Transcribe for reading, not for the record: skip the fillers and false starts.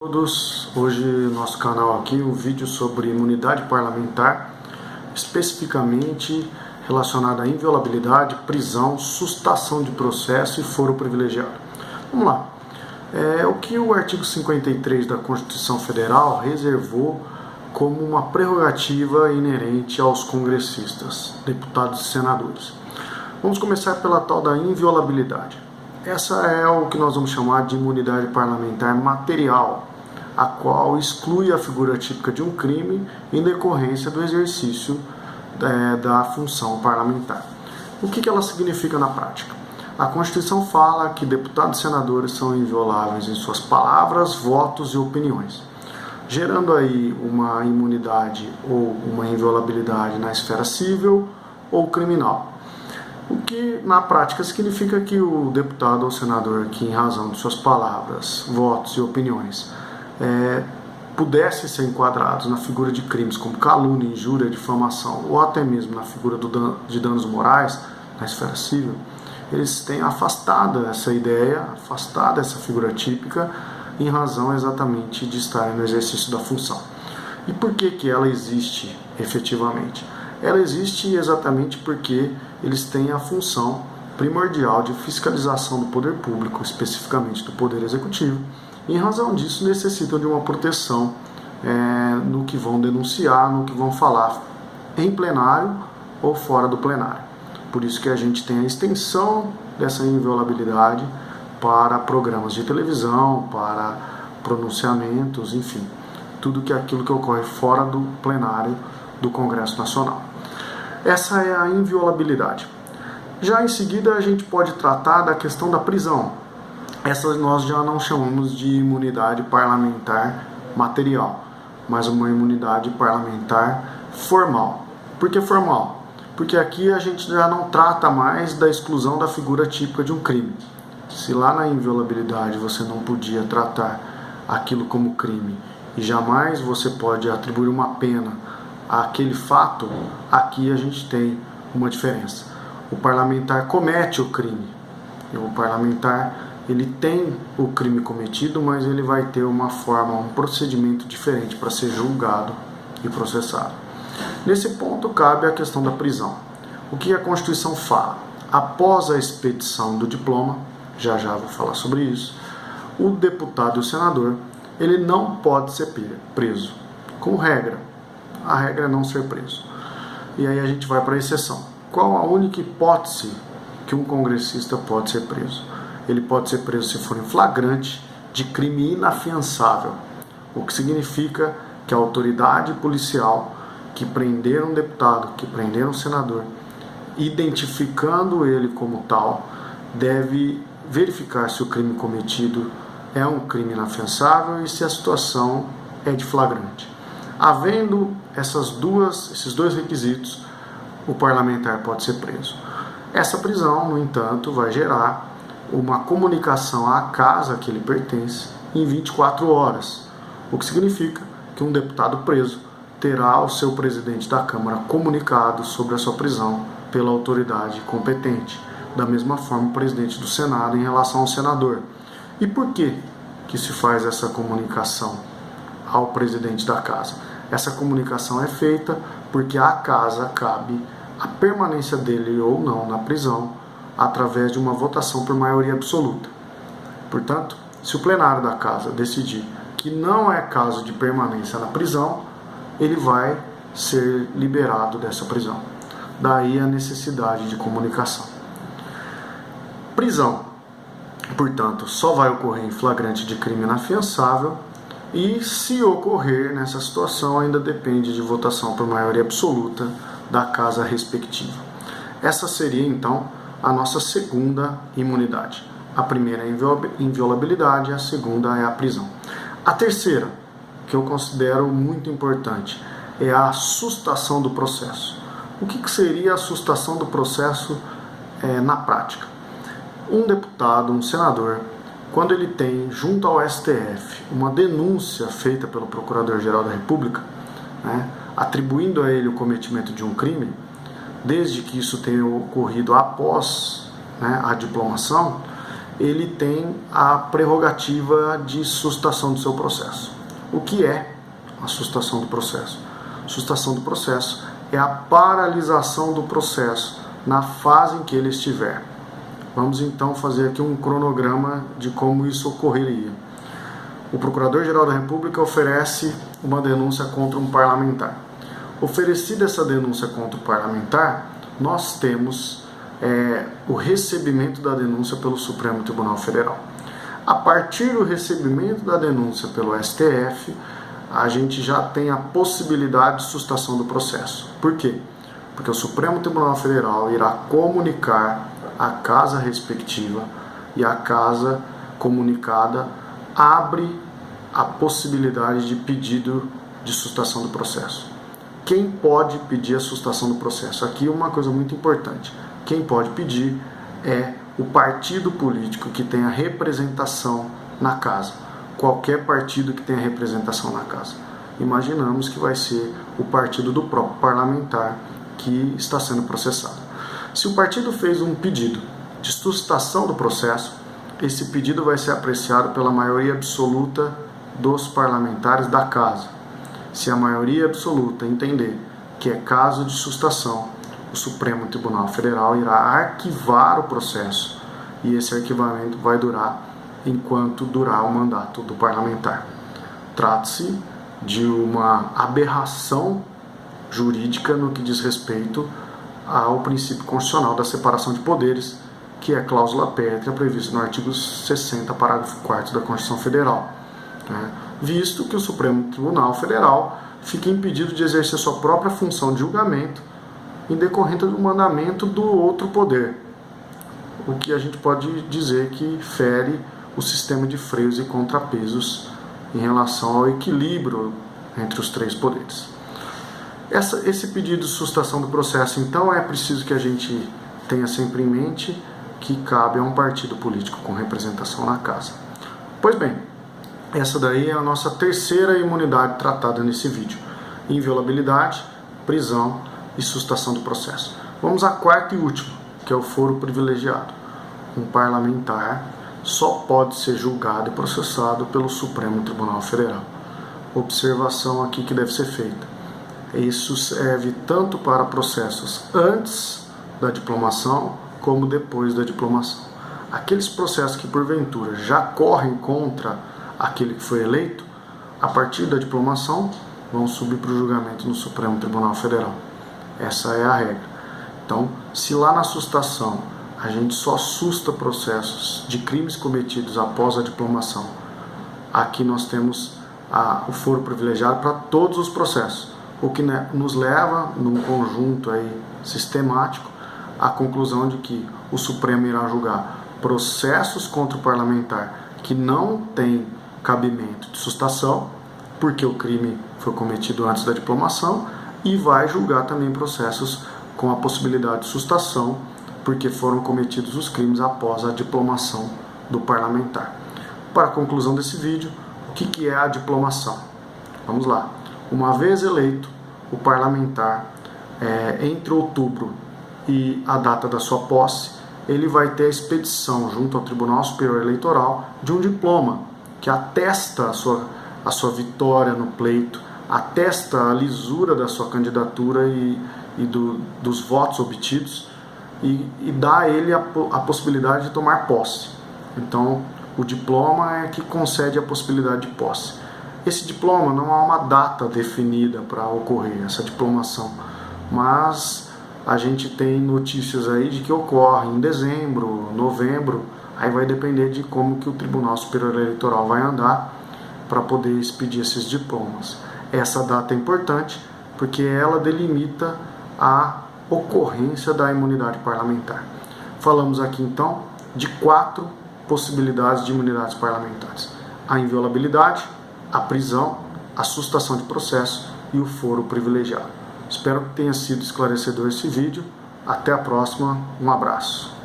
Todos, hoje nosso canal aqui um vídeo sobre imunidade parlamentar, especificamente relacionada à inviolabilidade, prisão, sustação de processo e foro privilegiado. Vamos lá. O que o artigo 53 da Constituição Federal reservou como uma prerrogativa inerente aos congressistas, deputados e senadores. Vamos começar pela tal da inviolabilidade. Essa é o que nós vamos chamar de imunidade parlamentar material, a qual exclui a figura típica de um crime em decorrência do exercício da função parlamentar. O que ela significa na prática? A Constituição fala que deputados e senadores são invioláveis em suas palavras, votos e opiniões, gerando aí uma imunidade ou uma inviolabilidade na esfera civil ou criminal. O que na prática significa que o deputado ou senador que, em razão de suas palavras, votos e opiniões, pudesse ser enquadrados na figura de crimes como calúnia, injúria, difamação ou até mesmo na figura de danos morais na esfera civil, eles têm afastado essa ideia, afastado essa figura típica em razão exatamente de estarem no exercício da função. E por que ela existe efetivamente? Ela existe exatamente porque eles têm a função primordial de fiscalização do poder público, especificamente do poder executivo, e em razão disso necessitam de uma proteção no que vão denunciar, no que vão falar em plenário ou fora do plenário. Por isso que a gente tem a extensão dessa inviolabilidade para programas de televisão, para pronunciamentos, enfim, tudo aquilo que ocorre fora do plenário do Congresso Nacional. Essa é a inviolabilidade. Já em seguida a gente pode tratar da questão da prisão. Essa nós já não chamamos de imunidade parlamentar material, mas uma imunidade parlamentar formal. Por que formal? Porque aqui a gente já não trata mais da exclusão da figura típica de um crime. Se lá na inviolabilidade você não podia tratar aquilo como crime e jamais você pode atribuir uma pena àquele fato, aqui a gente tem uma diferença. O parlamentar comete o crime. O parlamentar ele tem o crime cometido, mas ele vai ter uma forma, um procedimento diferente para ser julgado e processado. Nesse ponto cabe a questão da prisão. O que a Constituição fala? Após a expedição do diploma, já vou falar sobre isso, o deputado e o senador, ele não pode ser preso. Com regra, a regra é não ser preso. E aí a gente vai para a exceção. Qual a única hipótese que um congressista pode ser preso? Ele pode ser preso se for em flagrante de crime inafiançável, o que significa que a autoridade policial que prender um deputado, que prender um senador, identificando ele como tal, deve verificar se o crime cometido é um crime inafiançável e se a situação é de flagrante. Havendo esses dois requisitos, o parlamentar pode ser preso. Essa prisão, no entanto, vai gerar uma comunicação à casa a que ele pertence em 24 horas, o que significa que um deputado preso terá o seu presidente da Câmara comunicado sobre a sua prisão pela autoridade competente, da mesma forma o presidente do Senado em relação ao senador. E por que se faz essa comunicação ao presidente da casa? Essa comunicação é feita porque à casa cabe a permanência dele ou não na prisão através de uma votação por maioria absoluta. Portanto, se o plenário da casa decidir que não é caso de permanência na prisão, ele vai ser liberado dessa prisão. Daí a necessidade de comunicação. Prisão, portanto, só vai ocorrer em flagrante de crime inafiançável e, se ocorrer nessa situação, ainda depende de votação por maioria absoluta da casa respectiva. Essa seria, então, a nossa segunda imunidade. A primeira é a inviolabilidade, a segunda é a prisão. A terceira, que eu considero muito importante, é a sustação do processo. O que seria a sustação do processo na prática? Um deputado, um senador, quando ele tem junto ao STF uma denúncia feita pelo Procurador-Geral da República, atribuindo a ele o cometimento de um crime, desde que isso tenha ocorrido após a diplomação, ele tem a prerrogativa de sustação do seu processo. O que é a sustação do processo? Sustação do processo é a paralisação do processo na fase em que ele estiver. Vamos então fazer aqui um cronograma de como isso ocorreria. O Procurador-Geral da República oferece uma denúncia contra um parlamentar. Oferecida essa denúncia contra o parlamentar, nós temos o recebimento da denúncia pelo Supremo Tribunal Federal. A partir do recebimento da denúncia pelo STF, a gente já tem a possibilidade de sustação do processo. Por quê? Porque o Supremo Tribunal Federal irá comunicar à casa respectiva e a casa comunicada abre a possibilidade de pedido de sustação do processo. Quem pode pedir a sustação do processo? Aqui uma coisa muito importante. Quem pode pedir é o partido político que tenha representação na casa. Qualquer partido que tenha representação na casa. Imaginamos que vai ser o partido do próprio parlamentar que está sendo processado. Se o partido fez um pedido de sustação do processo, esse pedido vai ser apreciado pela maioria absoluta dos parlamentares da casa. Se a maioria absoluta entender que é caso de sustação, o Supremo Tribunal Federal irá arquivar o processo e esse arquivamento vai durar enquanto durar o mandato do parlamentar. Trata-se de uma aberração jurídica no que diz respeito ao princípio constitucional da separação de poderes, que é a cláusula pétrea prevista no artigo 60, parágrafo 4º da Constituição Federal, visto que o Supremo Tribunal Federal fica impedido de exercer sua própria função de julgamento em decorrência do mandamento do outro poder, o que a gente pode dizer que fere o sistema de freios e contrapesos em relação ao equilíbrio entre os três poderes. Esse pedido de sustação do processo, então, é preciso que a gente tenha sempre em mente que cabe a um partido político com representação na casa. Pois bem, essa daí é a nossa terceira imunidade tratada nesse vídeo: inviolabilidade, prisão e sustação do processo. Vamos à quarta e última, que é o foro privilegiado. Um parlamentar só pode ser julgado e processado pelo Supremo Tribunal Federal. Observação aqui que deve ser feita: isso serve tanto para processos antes da diplomação como depois da diplomação. Aqueles processos que porventura já correm contra aquele que foi eleito, a partir da diplomação vão subir para o julgamento no Supremo Tribunal Federal. Essa é a regra. Então, se lá na sustação a gente só susta processos de crimes cometidos após a diplomação, aqui nós temos o foro privilegiado para todos os processos, o que nos leva, num conjunto aí sistemático, à conclusão de que o Supremo irá julgar processos contra o parlamentar que não tem cabimento de sustação, porque o crime foi cometido antes da diplomação, e vai julgar também processos com a possibilidade de sustação, porque foram cometidos os crimes após a diplomação do parlamentar. Para a conclusão desse vídeo, o que é a diplomação? Vamos lá. Uma vez eleito, o parlamentar, entre outubro e a data da sua posse, ele vai ter a expedição junto ao Tribunal Superior Eleitoral de um diploma que atesta a sua vitória no pleito, atesta a lisura da sua candidatura e dos votos obtidos e dá a ele a possibilidade de tomar posse. Então, o diploma é que concede a possibilidade de posse. Esse diploma não há uma data definida para ocorrer essa diplomação, mas a gente tem notícias aí de que ocorre em dezembro, novembro, aí vai depender de como que o Tribunal Superior Eleitoral vai andar para poder expedir esses diplomas. Essa data é importante porque ela delimita a ocorrência da imunidade parlamentar. Falamos aqui então de 4 possibilidades de imunidades parlamentares: a inviolabilidade, a prisão, a sustação de processo e o foro privilegiado. Espero que tenha sido esclarecedor esse vídeo. Até a próxima. Um abraço.